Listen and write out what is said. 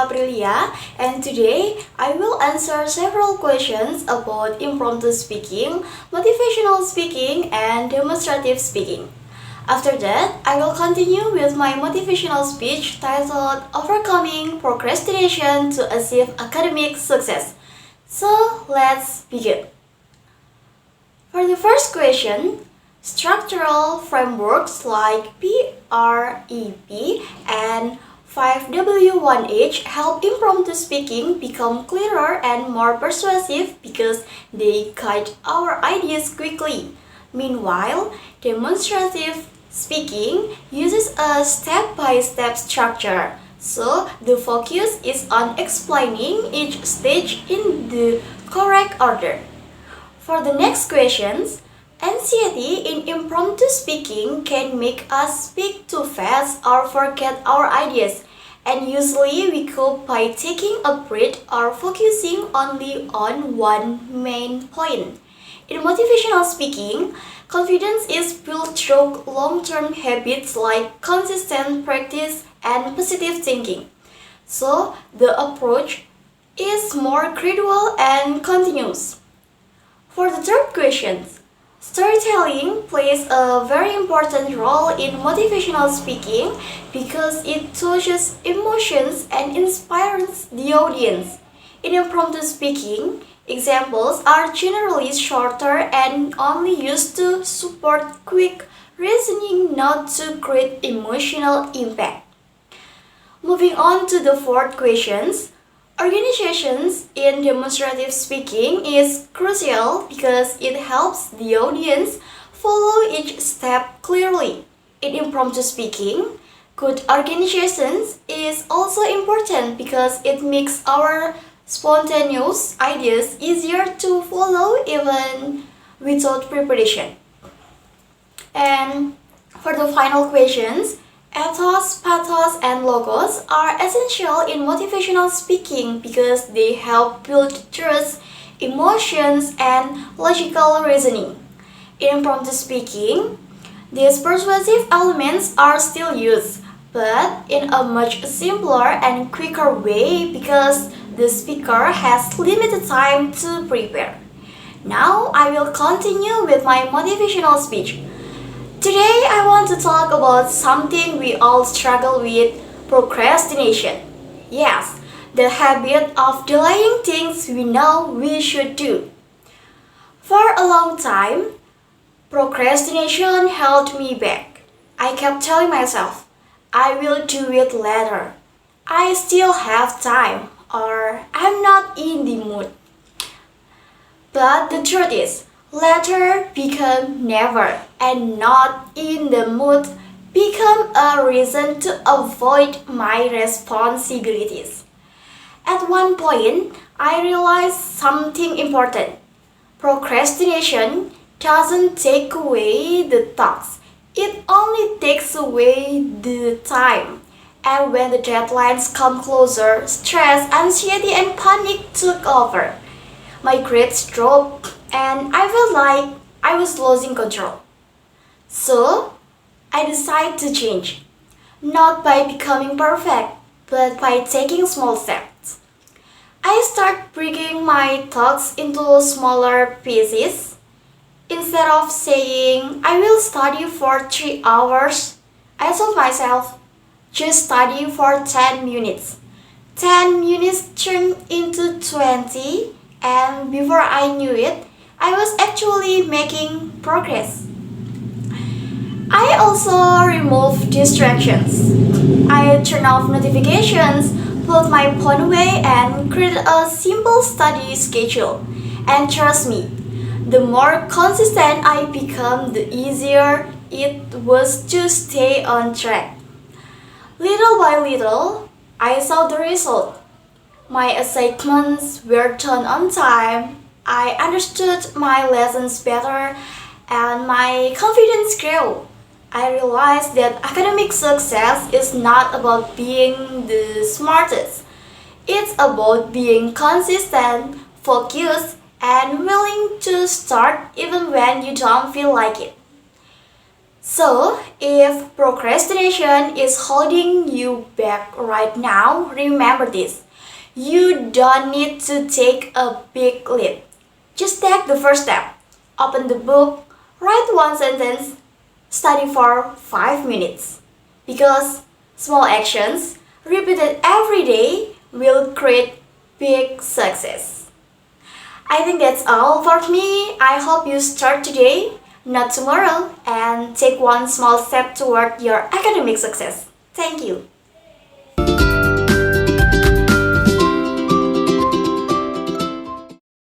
Aprilia, and today I will answer several questions about impromptu speaking, motivational speaking, and demonstrative speaking. After that, I will continue with my motivational speech titled Overcoming Procrastination to Achieve Academic Success. So, let's begin. For the first question, structural frameworks like PREP and 5W1H help impromptu speaking become clearer and more persuasive because they guide our ideas quickly. Meanwhile, demonstrative speaking uses a step-by-step structure, so the focus is on explaining each stage in the correct order. For the next questions, anxiety in impromptu speaking can make us speak too fast or forget our ideas, and usually we cope by taking a breath or focusing only on one main point. In motivational speaking, confidence is built through long-term habits like consistent practice and positive thinking. So, the approach is more gradual and continuous. For the third question, storytelling plays a very important role in motivational speaking because it touches emotions and inspires the audience. In impromptu speaking, examples are generally shorter and only used to support quick reasoning, not to create emotional impact. Moving on to the fourth questions. Organizations in demonstrative speaking is crucial because it helps the audience follow each step clearly. In impromptu speaking, good organizations is also important because it makes our spontaneous ideas easier to follow even without preparation. And for the final questions, ethos, pathos, and logos are essential in motivational speaking because they help build trust, emotions, and logical reasoning. In impromptu speaking, these persuasive elements are still used, but in a much simpler and quicker way because the speaker has limited time to prepare. Now I will continue with my motivational speech. Today I want to talk about something we all struggle with, procrastination. Yes, the habit of delaying things we know we should do. For a long time, procrastination held me back. I kept telling myself, I will do it later. I still have time, or I'm not in the mood. But the truth is, later become never, and not in the mood become a reason to avoid my responsibilities. At one point, I realized something important. Procrastination doesn't take away the thoughts, it only takes away the time. And when the deadlines come closer, stress, anxiety, and panic took over. My grades dropped and I felt like I was losing control. So, I decided to change. Not by becoming perfect, but by taking small steps. I start breaking my thoughts into smaller pieces. Instead of saying, I will study for 3 hours, I told myself, just study for 10 minutes. 10 minutes turned into 20, and before I knew it, I was actually making progress. I also removed distractions. I turned off notifications, put my phone away, and created a simple study schedule. And trust me, the more consistent I become, the easier it was to stay on track. Little by little, I saw the result. My assignments were done on time, I understood my lessons better, and my confidence grew. I realized that academic success is not about being the smartest. It's about being consistent, focused, and willing to start even when you don't feel like it. So, if procrastination is holding you back right now, remember this. You don't need to take a big leap. Just take the first step. Open the book, write one sentence, study for 5 minutes. Because small actions, repeated every day, will create big success. I think that's all for me. I hope you start today, not tomorrow, and take one small step toward your academic success. Thank you.